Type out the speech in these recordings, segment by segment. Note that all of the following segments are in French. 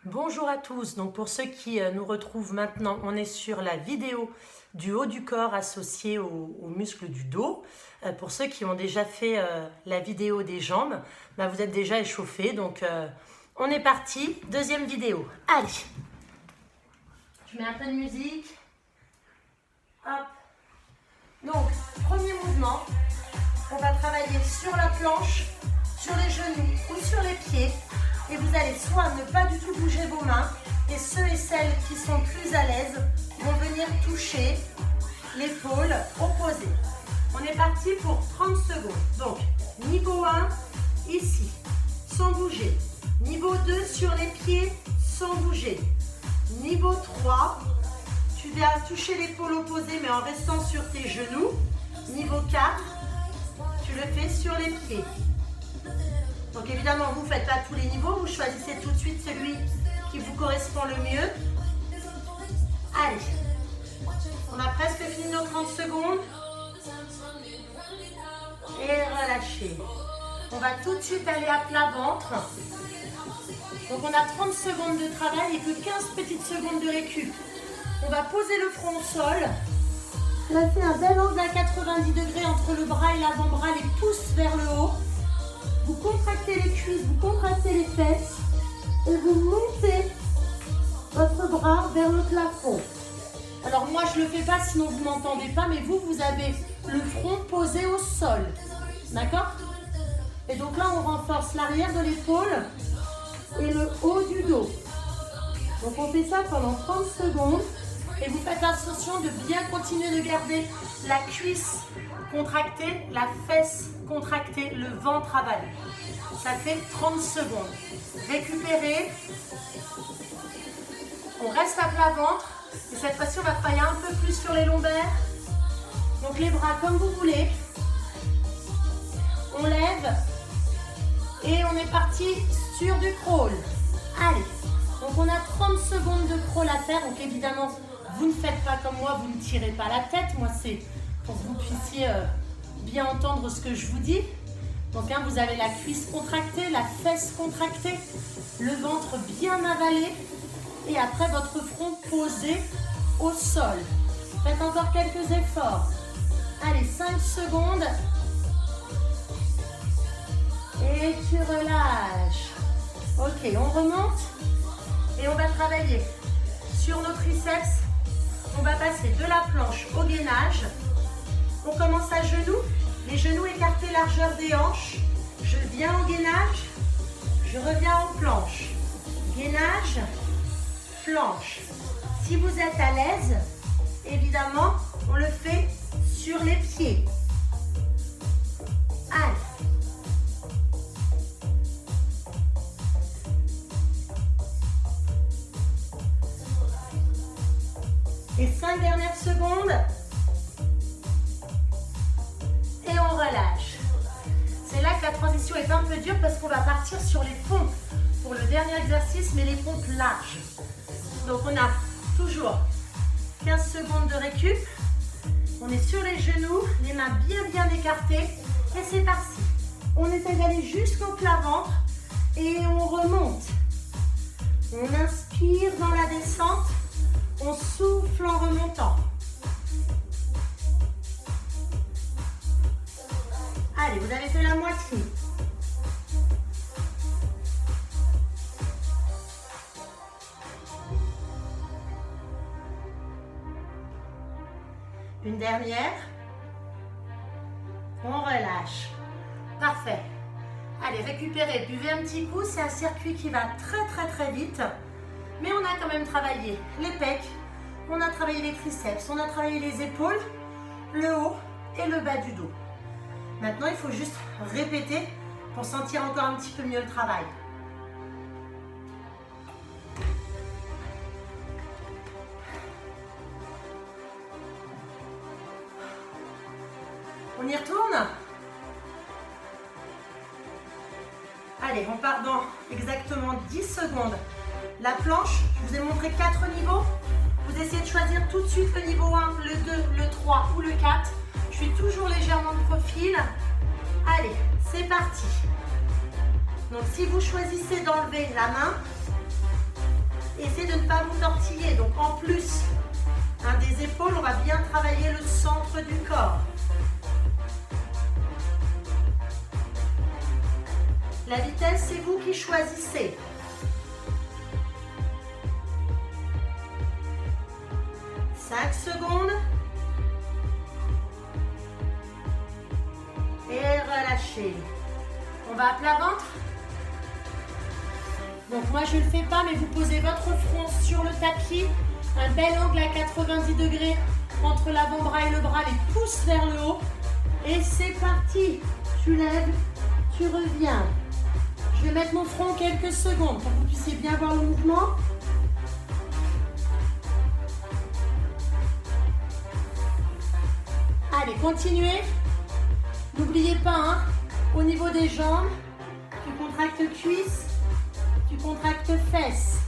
Bonjour à tous, donc pour ceux qui nous retrouvent maintenant, on est sur la vidéo du haut du corps associé aux muscles du dos. Pour ceux qui ont déjà fait la vidéo des jambes, bah, vous êtes déjà échauffés, donc on est parti, deuxième vidéo. Allez, je mets un peu de musique. Hop. Donc, premier mouvement, on va travailler sur la planche, sur les genoux ou sur les pieds. Et vous allez soit ne pas du tout bouger vos mains, et ceux et celles qui sont plus à l'aise vont venir toucher l'épaule opposée. On est parti pour 30 secondes. Donc, niveau 1, ici, sans bouger. Niveau 2, sur les pieds, sans bouger. Niveau 3, tu vas toucher l'épaule opposée, mais en restant sur tes genoux. Niveau 4, tu le fais sur les pieds. Donc évidemment, vous ne faites pas tous les niveaux, vous choisissez tout de suite celui qui vous correspond le mieux. Allez, on a presque fini nos 30 secondes. Et relâchez. On va tout de suite aller à plat ventre. Donc on a 30 secondes de travail et que 15 petites secondes de récup. On va poser le front au sol. Placer un bel angle à 90 degrés entre le bras et l'avant-bras, les pouces vers le haut. Vous contractez les cuisses, vous contractez les fesses et vous montez votre bras vers le plafond. Alors moi je ne le fais pas sinon vous ne m'entendez pas, mais vous avez le front posé au sol. D'accord? Et donc là on renforce l'arrière de l'épaule et le haut du dos. Donc on fait ça pendant 30 secondes et vous faites attention de bien continuer de garder la cuisse contractée, la fesse contractée, le ventre avalé. Ça fait 30 secondes. Récupérez. On reste à plat ventre. Et cette fois-ci, on va travailler un peu plus sur les lombaires. Donc les bras comme vous voulez. On lève. Et on est parti sur du crawl. Allez. Donc on a 30 secondes de crawl à faire. Donc évidemment, vous ne faites pas comme moi, vous ne tirez pas la tête. Moi, c'est pour que vous puissiez bien entendre ce que je vous dis. Donc vous avez la cuisse contractée, la fesse contractée, le ventre bien avalé et après votre front posé au sol. Faites encore quelques efforts. Allez, 5 secondes. Et tu relâches. Ok, on remonte et on va travailler sur nos triceps. On va passer de la planche au gainage. On commence à genoux, les genoux écartés largeur des hanches. Je viens au gainage, je reviens en planche. Gainage, planche. Si vous êtes à l'aise, évidemment, on le fait sur les pieds. Allez. Et 5 dernières secondes. Et on relâche. C'est là que la transition est un peu dure parce qu'on va partir sur les pompes pour le dernier exercice, mais les pompes larges. Donc on a toujours 15 secondes de récup. On est sur les genoux, les mains bien écartées. Et c'est parti. On essaie d'aller jusqu'au plat ventre et on remonte. On inspire dans la descente. On souffle en remontant. Allez, vous avez fait la moitié. Une dernière. On relâche. Parfait. Allez, récupérez, buvez un petit coup. C'est un circuit qui va très vite. Mais on a quand même travaillé les pecs, on a travaillé les triceps, on a travaillé les épaules, le haut et le bas du dos. Maintenant, il faut juste répéter pour sentir encore un petit peu mieux le travail. On y retourne? Allez, on part dans exactement 10 secondes. La planche, je vous ai montré 4 niveaux. Vous essayez de choisir tout de suite le niveau 1, le 2, le 3 ou le 4. Je suis toujours légèrement de profil. Allez, c'est parti. Donc si vous choisissez d'enlever la main, tortiller. Donc en plus des épaules, on va bien travailler le centre du corps. La vitesse, c'est vous qui choisissez. Cinq secondes. Et relâchez. On va à plat ventre. Donc moi je ne le fais pas, mais vous posez votre front sur le tapis. Un bel angle à 90 degrés entre l'avant-bras et le bras, les pouces vers le haut. Et c'est parti. Tu lèves, tu reviens. Je vais mettre mon front quelques secondes pour que vous puissiez bien voir le mouvement. Allez, continuez. N'oubliez pas, hein, au niveau des jambes, tu contractes cuisses, tu contractes fesses.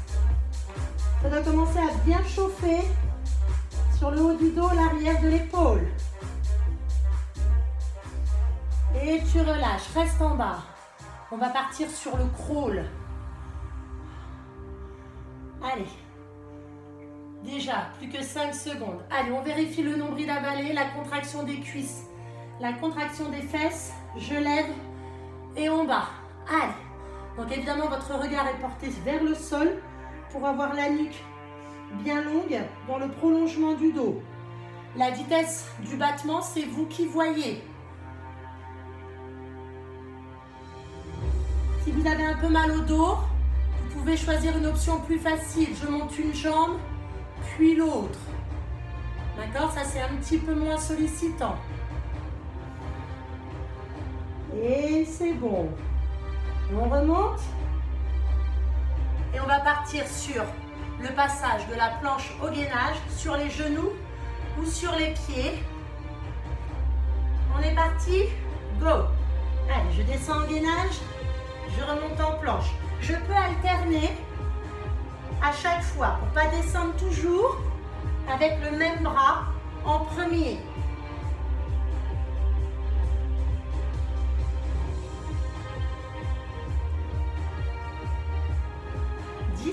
Ça doit commencer à bien chauffer sur le haut du dos, l'arrière de l'épaule. Et tu relâches, reste en bas. On va partir sur le crawl. Allez. Déjà, plus que 5 secondes. Allez, on vérifie le nombril avalé, la contraction des cuisses, la contraction des fesses. Je lève et en bas. Allez. Donc évidemment, votre regard est porté vers le sol pour avoir la nuque bien longue dans le prolongement du dos. La vitesse du battement, c'est vous qui voyez. Si vous avez un peu mal au dos, vous pouvez choisir une option plus facile. Je monte une jambe, puis l'autre. D'accord? Ça, c'est un petit peu moins sollicitant. Et c'est bon. On remonte. Et on va partir sur le passage de la planche au gainage, sur les genoux ou sur les pieds. On est parti. Go! Allez, je descends en gainage. Je remonte en planche. Je peux alterner à chaque fois pour ne pas descendre toujours avec le même bras en premier.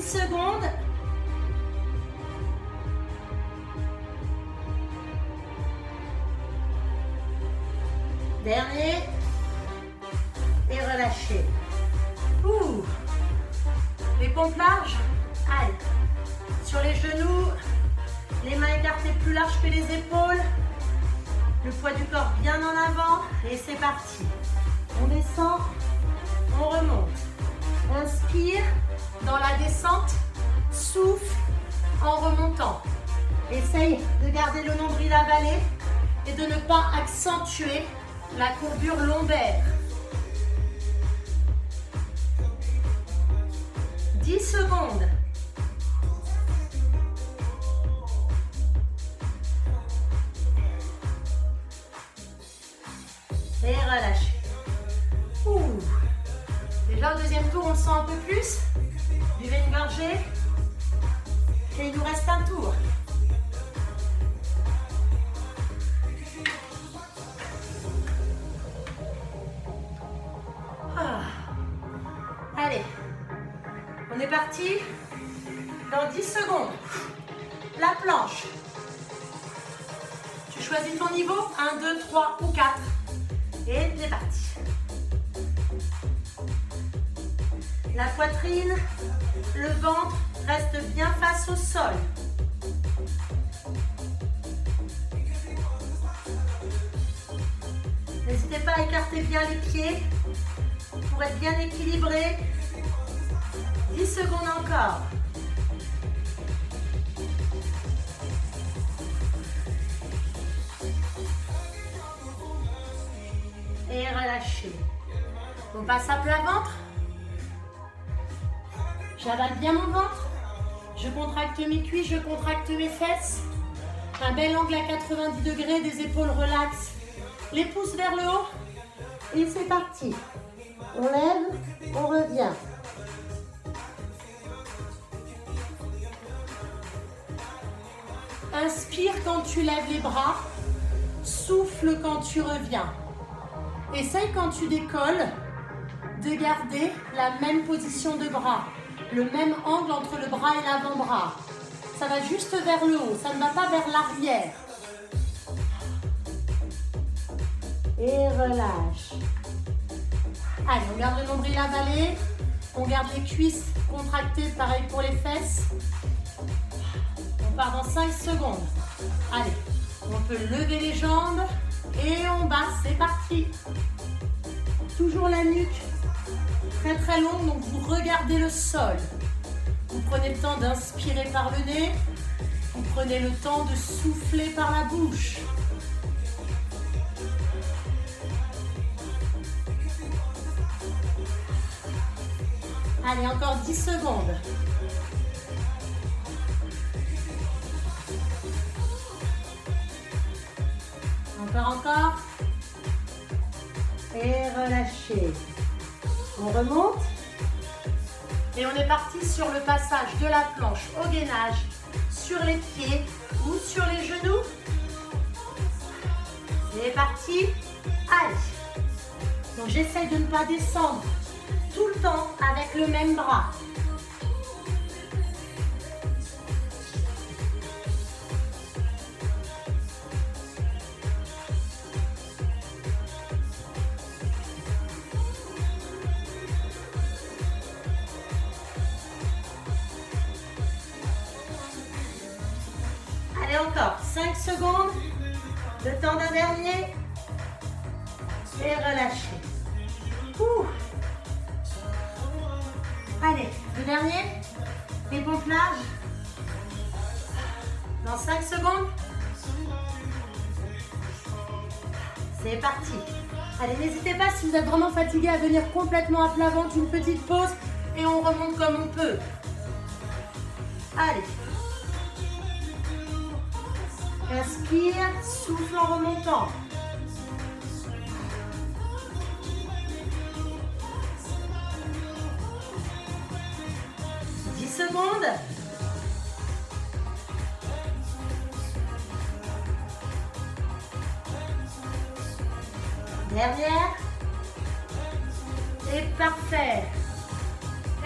Secondes. Dernier. Et relâchez. Ouh. Les pompes larges. Allez. Sur les genoux. Les mains écartées plus larges que les épaules. Le poids du corps bien en avant. Et c'est parti. On descend. On remonte. Inspire. Dans la descente, souffle en remontant. Essaye de garder le nombril avalé et de ne pas accentuer la courbure lombaire. 10 secondes. Et relâchez. Ouh. Déjà au deuxième tour, on le sent un peu plus. Buvez une gorgée. Et il nous reste un tour. Allez, on est parti. Dans 10 secondes, la planche. Tu choisis ton niveau, 1, 2, 3 ou 4. Et c'est parti. La poitrine, le ventre reste bien face au sol. N'hésitez pas à écarter bien les pieds pour être bien équilibré. 10 secondes encore. Et relâchez. On passe à plat ventre. J'avale bien mon ventre. Je contracte mes cuisses, je contracte mes fesses. Un bel angle à 90 degrés, des épaules relaxes. Les pouces vers le haut. Et c'est parti. On lève, on revient. Inspire quand tu lèves les bras. Souffle quand tu reviens. Essaye quand tu décolles de garder la même position de bras. Le même angle entre le bras et l'avant-bras. ça va juste vers le haut, ça ne va pas vers l'arrière. Et relâche. Allez, on garde le nombril avalé, on garde les cuisses contractées, pareil pour les fesses. On part dans 5 secondes. Allez, on peut lever les jambes et on bat, c'est parti. Toujours la nuque très très longue, donc vous regardez le sol. Vous prenez le temps d'inspirer par le nez, vous prenez le temps de souffler par la bouche. Allez, encore 10 secondes. Encore. Et relâchez. On remonte. Et on est parti sur le passage de la planche au gainage, sur les pieds ou sur les genoux. C'est parti. Allez. Donc j'essaye de ne pas descendre tout le temps avec le même bras. Allez, encore 5 secondes. Le temps d'un dernier. Et relâchez. Ouh. Allez, le dernier. Les pomplages. Dans 5 secondes. C'est parti. Allez, n'hésitez pas si vous êtes vraiment fatigué à venir complètement à plat ventre, une petite pause et on remonte comme on peut. Allez. Inspire, souffle en remontant. Secondes. Dernière. Et parfait.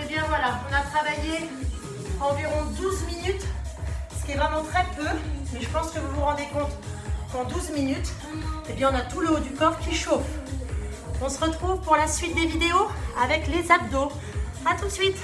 Et bien voilà, on a travaillé environ 12 minutes, ce qui est vraiment très peu, mais je pense que vous vous rendez compte qu'en 12 minutes, eh bien on a tout le haut du corps qui chauffe. On se retrouve pour la suite des vidéos avec les abdos. À tout de suite.